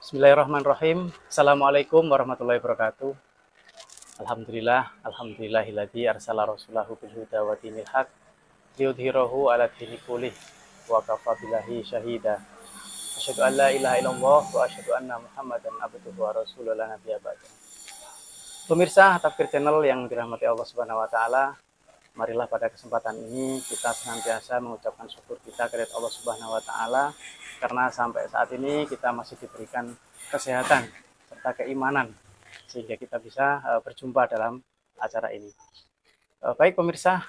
Bismillahirrahmanirrahim. Assalamualaikum warahmatullahi wabarakatuh. Alhamdulillahilladzi arsala rasulahu bil huda wa dinil haq liyudhhirahu 'ala dini kullih wa kafa billahi syahida. Asyhadu an la ilaha illallah wa asyhadu anna Muhammadan abduhu wa rasuluhu la nabiyya ba'da. Pemirsa Tafsir Channel yang dirahmati Allah Subhanahu wa taala, marilah pada kesempatan ini kita senantiasa mengucapkan syukur kita kepada Allah Subhanahu wa taala karena sampai saat ini kita masih diberikan kesehatan serta keimanan sehingga kita bisa berjumpa dalam acara ini. Baik pemirsa,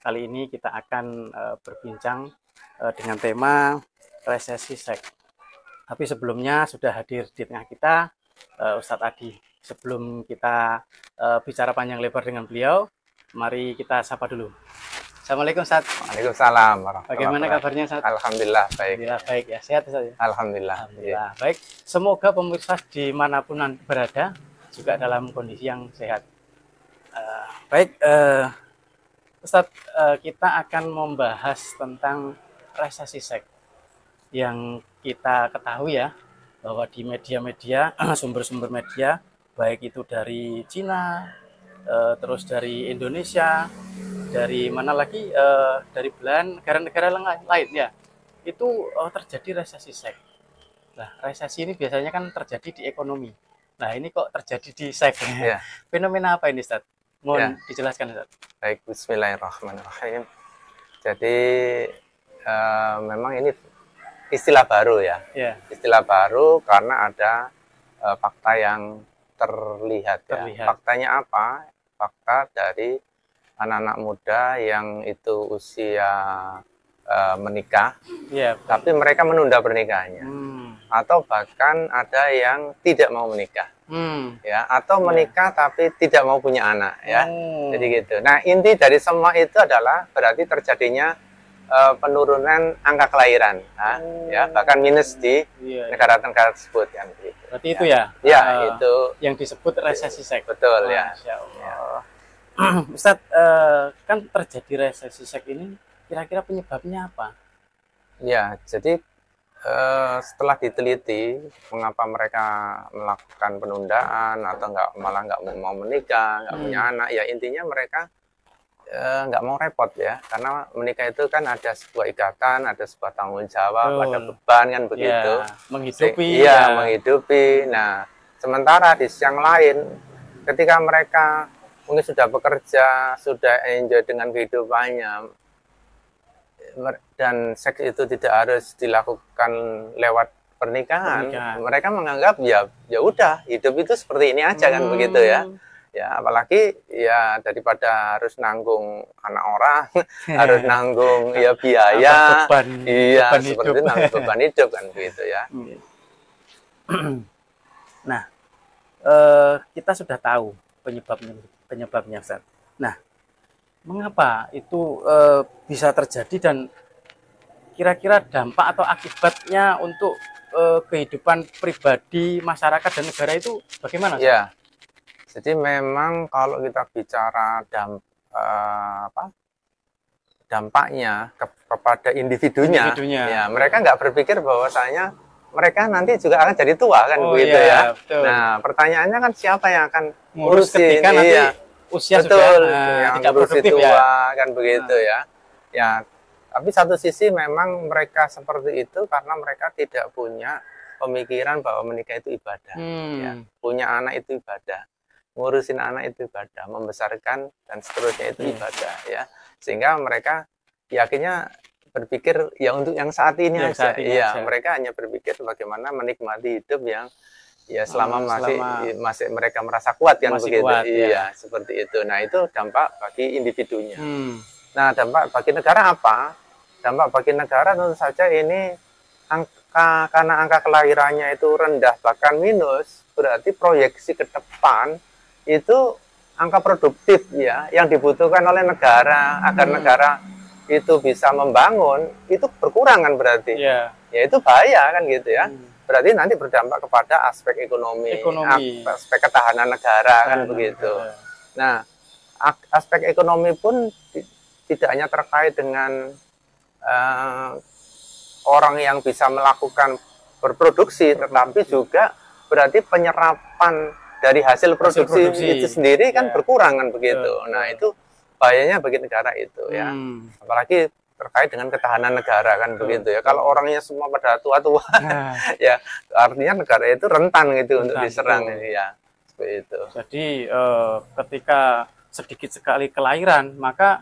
kali ini kita akan berbincang dengan tema resesi seks. Tapi sebelumnya sudah hadir di tengah kita Ustadz Adi. Sebelum kita bicara panjang lebar dengan beliau, mari kita sapa dulu. Assalamualaikum Ustaz. Waalaikumsalam warahmatullahi wabarakatuh. Bagaimana kabarnya Ustaz? Alhamdulillah baik. Alhamdulillah baik ya, sehat Ustaz ya? Alhamdulillah. Alhamdulillah baik. Semoga pemirsa dimanapun berada juga dalam kondisi yang sehat. Baik, Ustaz, kita akan membahas tentang resesi seks yang kita ketahui ya bahwa di media-media, sumber-sumber media baik itu dari Cina, terus dari Indonesia, dari mana lagi, dari belahan negara-negara lain ya, itu terjadi resesi seks. Nah, resesi ini biasanya kan terjadi di ekonomi. Nah, ini kok terjadi di seks? Ya. Fenomena apa ini, Ustaz? Mohon dijelaskan, Ustaz. Baik, bismillahirrahmanirrahim. Jadi memang ini istilah baru ya. Ya. Istilah baru karena ada fakta yang terlihat ya. Faktanya apa? Fakta dari anak-anak muda yang itu usia menikah, tapi mereka menunda pernikahannya, atau bahkan ada yang tidak mau menikah, ya, atau menikah tapi tidak mau punya anak, ya, jadi gitu. Nah, inti dari semua itu adalah berarti terjadinya penurunan angka kelahiran, ya, bahkan minus di negara-negara tersebut, kan, gitu. Berarti itu ya? Ya, itu yang disebut resesi seks. Betul, ya. Masya Allah. Ustadz, kan terjadi resesi seks ini, kira-kira penyebabnya apa? Ya, jadi setelah diteliti mengapa mereka melakukan penundaan atau malah nggak mau menikah, nggak punya anak, ya intinya mereka nggak mau repot ya, karena menikah itu kan ada sebuah ikatan, ada sebuah tanggung jawab, ada beban kan begitu. Menghidupi. Menghidupi. Nah, sementara di sisi yang lain, ketika mereka mungkin sudah bekerja, sudah enjoy dengan kehidupannya, dan seks itu tidak harus dilakukan lewat pernikahan. Mereka menganggap ya udah, hidup itu seperti ini aja kan begitu ya. Ya, apalagi ya daripada harus nanggung anak orang, harus nanggung ya biaya, beban seperti itu, nanggung beban hidup kan begitu ya. Nah, kita sudah tahu penyebabnya, Ustaz. Nah, mengapa itu bisa terjadi dan kira-kira dampak atau akibatnya untuk kehidupan pribadi, masyarakat dan negara itu bagaimana, Ustaz? Ya. Jadi memang kalau kita bicara dampaknya kepada individunya, ya mereka nggak berpikir bahwasanya mereka nanti juga akan jadi tua kan begitu ya. Betul. Nah, pertanyaannya kan siapa yang akan ngurus ketika nanti usia betul, sudah yang tidak produktif tua ya. Kan begitu ya. Ya, tapi satu sisi memang mereka seperti itu karena mereka tidak punya pemikiran bahwa menikah itu ibadah. Ya. Punya anak itu ibadah. Ngurusin anak itu ibadah, membesarkan dan seterusnya itu ibadah ya, sehingga mereka yakinnya berpikir ya untuk yang saat ini aja. Iya, mereka hanya berpikir bagaimana menikmati hidup yang ya selama masih mereka merasa kuat kan begitu. Iya, seperti itu. Nah, itu dampak bagi individunya. Nah, dampak bagi negara apa? Dampak bagi negara tentu saja ini karena angka kelahirannya itu rendah bahkan minus, berarti proyeksi ke depan itu angka produktif ya yang dibutuhkan oleh negara agar negara itu bisa membangun itu berkurang kan berarti. Ya itu bahaya kan gitu ya. Berarti nanti berdampak kepada aspek ekonomi. Aspek ketahanan negara kan begitu. Nah, aspek ekonomi pun tidak hanya terkait dengan orang yang bisa melakukan berproduksi, tetapi juga berarti penyerapan dari hasil produksi itu sendiri kan berkurang kan begitu. Nah, itu bahayanya bagi negara itu ya. Apalagi terkait dengan ketahanan negara kan begitu ya. Kalau orangnya semua pada tua-tua ya artinya negara itu rentan gitu untuk diserang ya. Seperti itu. Jadi ketika sedikit sekali kelahiran maka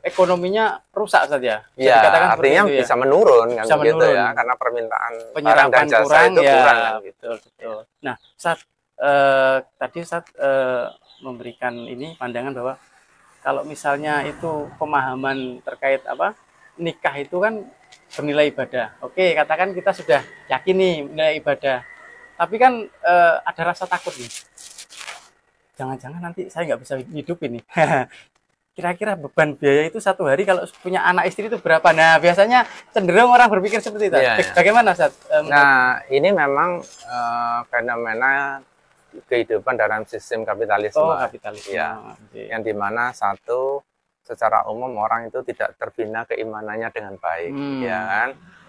ekonominya rusak saja. Ya, artinya bisa menurun kan bisa begitu menurun. Ya, karena permintaan barang dan jasa kurang, itu kurang kan gitu. Betul. Nah, tadi Ustaz memberikan ini pandangan bahwa kalau misalnya itu pemahaman terkait nikah itu kan bernilai ibadah. Oke, katakan kita sudah yakin nih nilai ibadah. Tapi kan ada rasa takut nih. Jangan-jangan nanti saya nggak bisa hidup ini. Kira-kira beban biaya itu satu hari kalau punya anak istri itu berapa? Nah, biasanya cenderung orang berpikir seperti itu. Bagaimana, Ustaz? Nah, ini memang fenomena kehidupan dalam sistem kapitalisme. Kapitalisme. Ya, yang dimana satu, secara umum orang itu tidak terbina keimanannya dengan baik. Ya kan?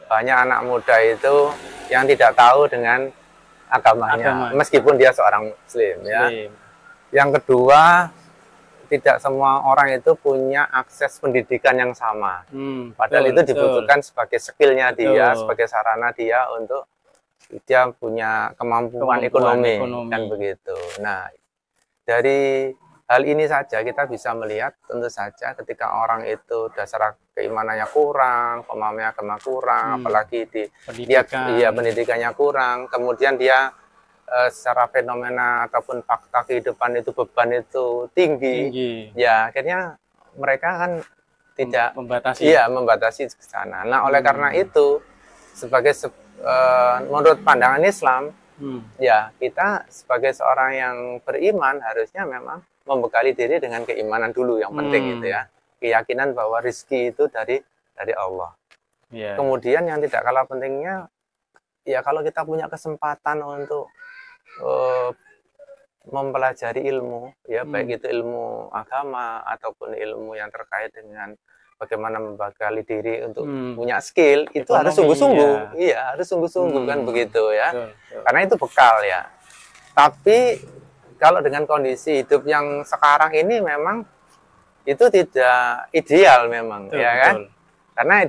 Banyak anak muda itu yang tidak tahu dengan agamanya, meskipun dia seorang Muslim. Ya. Yang kedua, tidak semua orang itu punya akses pendidikan yang sama. Padahal itu dibutuhkan sebagai skillnya dia, sebagai sarana dia untuk dia punya kemampuan ekonomi kan begitu. Nah, dari hal ini saja kita bisa melihat tentu saja ketika orang itu dasar keimanannya kurang, pemahamannya agama kurang, apalagi pendidikannya kurang, kemudian dia secara fenomena ataupun fakta kehidupan itu beban itu tinggi. Ya akhirnya mereka kan tidak membatasi ke sana. Nah, oleh karena itu sebagai menurut pandangan Islam ya kita sebagai seorang yang beriman harusnya memang membekali diri dengan keimanan dulu yang penting gitu ya, keyakinan bahwa rezeki itu dari Allah. Kemudian yang tidak kalah pentingnya ya kalau kita punya kesempatan untuk mempelajari ilmu ya baik itu ilmu agama ataupun ilmu yang terkait dengan bagaimana membekali diri untuk punya skill itu harus sungguh-sungguh harus sungguh-sungguh kan begitu ya karena itu bekal ya. Tapi kalau dengan kondisi hidup yang sekarang ini memang itu tidak ideal memang ya kan karena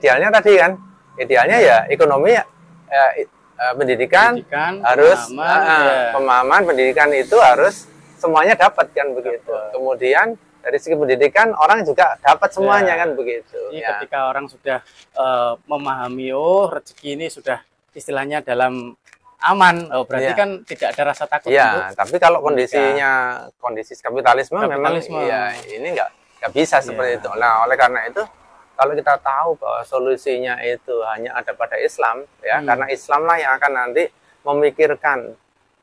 idealnya ya ekonomi pendidikan harus pemahaman pendidikan itu harus semuanya dapat kan begitu. Kemudian dari segi pendidikan orang juga dapat semuanya kan begitu. Ketika orang sudah memahami rezeki ini sudah istilahnya dalam aman, berarti kan tidak ada rasa takut. Tapi kalau kondisi kapitalisme memang ini nggak bisa seperti itu. Nah, oleh karena itu kalau kita tahu bahwa solusinya itu hanya ada pada Islam, ya, karena Islamlah yang akan nanti memikirkan,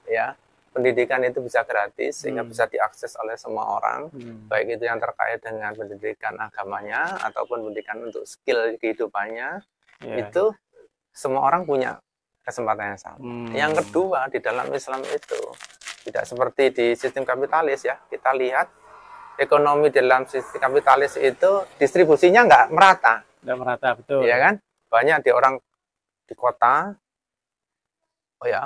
ya, pendidikan itu bisa gratis sehingga bisa diakses oleh semua orang, baik itu yang terkait dengan pendidikan agamanya ataupun pendidikan untuk skill kehidupannya, itu semua orang punya kesempatan yang sama. Yang kedua di dalam Islam itu tidak seperti di sistem kapitalis ya, kita lihat ekonomi dalam sistem kapitalis itu distribusinya nggak merata. Nggak merata, betul. Iya kan? Banyak orang di kota,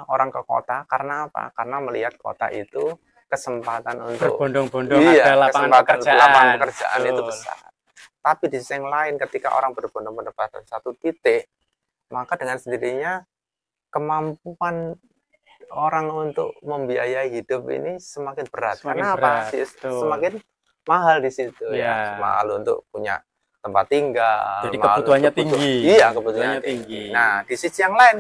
orang ke kota karena apa? Karena melihat kota itu kesempatan untuk berbondong-bondong ada lapangan pekerjaan itu besar. Tapi di sisi yang lain ketika orang berbondong-bondong pada satu titik, maka dengan sendirinya kemampuan orang untuk membiayai hidup ini semakin berat. Kenapa? Semakin mahal di situ ya. Mahal untuk punya tempat tinggal. Jadi kebutuhannya tinggi. Iya, kebutuhannya tinggi. Nah, di sisi yang lain,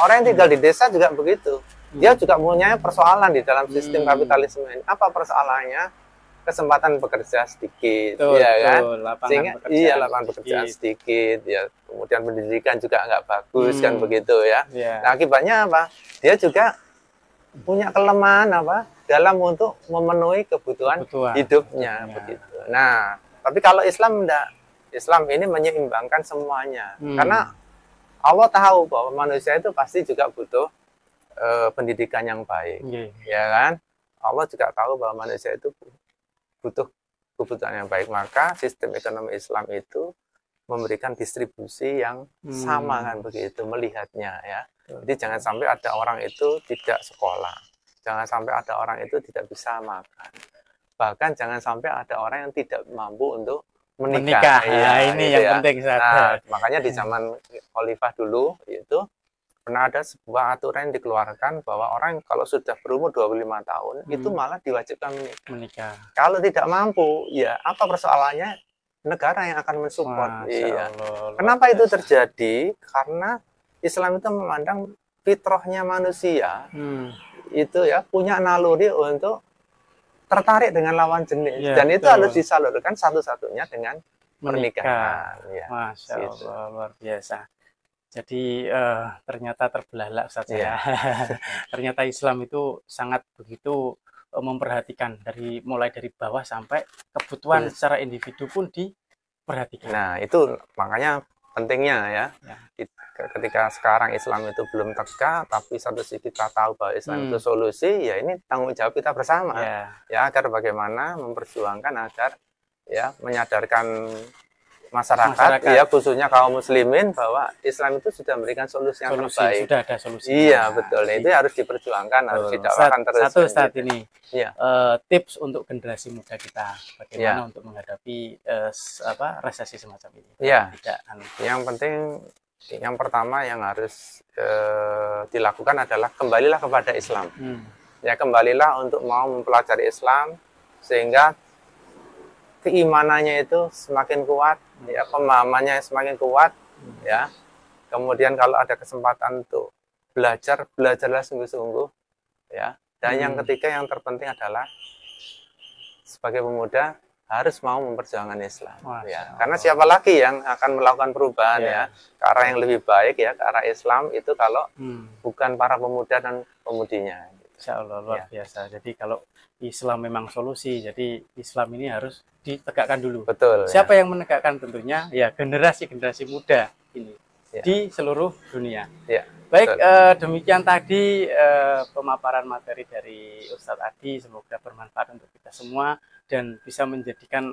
orang yang tinggal di desa juga begitu. Dia juga punya persoalan di dalam sistem kapitalisme ini. Apa persoalannya? Kesempatan bekerja sedikit, kan? Sehingga lapangan pekerjaan sedikit, ya. Kemudian pendidikan juga nggak bagus kan begitu ya. Nah, akibatnya apa? Dia juga punya kelemahan dalam untuk memenuhi kebutuhan hidupnya begitu. Nah, tapi kalau Islam enggak. Islam ini menyeimbangkan semuanya. Karena Allah tahu bahwa manusia itu pasti juga butuh pendidikan yang baik. Ya kan? Allah juga tahu bahwa manusia itu butuh kebutuhan yang baik. Maka sistem ekonomi Islam itu memberikan distribusi yang sama kan begitu melihatnya ya. Jadi jangan sampai ada orang itu tidak sekolah, jangan sampai ada orang itu tidak bisa makan, bahkan jangan sampai ada orang yang tidak mampu untuk menikah. Ya, ini gitu yang ya. penting. Nah, makanya di zaman Khalifah dulu itu pernah ada sebuah aturan yang dikeluarkan bahwa orang kalau sudah berumur 25 tahun itu malah diwajibkan menikah. Kalau tidak mampu, ya apa persoalannya? Negara yang akan mensupport. Iya. Kenapa itu terjadi? Karena Islam itu memandang fitrahnya manusia itu ya punya naluri untuk tertarik dengan lawan jenis, ya, dan itu harus disalurkan satu-satunya dengan pernikahan. Ya, Masya Allah, luar biasa. Jadi ternyata terbelalak Ustaz ya. Ternyata Islam itu sangat begitu memperhatikan mulai dari bawah sampai kebutuhan secara individu pun diperhatikan. Nah, itu makanya pentingnya ya. Ketika sekarang Islam itu belum tegak, tapi satu sisi kita tahu bahwa Islam itu solusi, ya ini tanggung jawab kita bersama. Ya, agar bagaimana memperjuangkan agar ya menyadarkan masyarakat, ya khususnya kaum muslimin bahwa Islam itu sudah memberikan solusi yang terbaik. Sudah ada solusi. Iya, betul. Nah, itu harus diperjuangkan, harus didakwakan terus. Satu saat ini tips untuk generasi muda kita bagaimana untuk menghadapi resesi semacam ini. Iya. Yang penting yang pertama yang harus dilakukan adalah kembalilah kepada Islam. Ya, kembalilah untuk mau mempelajari Islam sehingga keimanannya itu semakin kuat, ya pemahamannya semakin kuat, ya. Kemudian kalau ada kesempatan untuk belajarlah sungguh-sungguh, ya. Dan yang ketiga yang terpenting adalah sebagai pemuda harus mau memperjuangkan Islam, ya. Karena siapa lagi yang akan melakukan perubahan ya ke arah yang lebih baik ya ke arah Islam itu kalau bukan para pemuda dan pemudinya. Insya Allah luar biasa. Jadi kalau Islam memang solusi, jadi Islam ini harus ditegakkan dulu. Betul. Siapa yang menegakkan tentunya? Ya generasi-generasi muda ini di seluruh dunia. Baik, demikian tadi pemaparan materi dari Ustadz Adi. Semoga bermanfaat untuk kita semua dan bisa menjadikan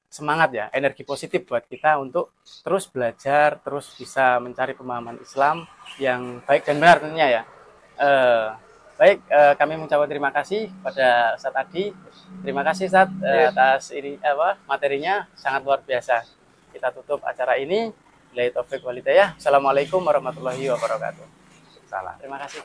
semangat ya, energi positif buat kita untuk terus belajar, terus bisa mencari pemahaman Islam yang baik dan benar tentunya ya. Baik, kami mengucapkan terima kasih pada Ustadz Adi. Terima kasih Ustadz atas ini materinya sangat luar biasa. Kita tutup acara ini. Billahi taufiq wal hidayah. Assalamualaikum warahmatullahi wabarakatuh. Salam. Terima kasih.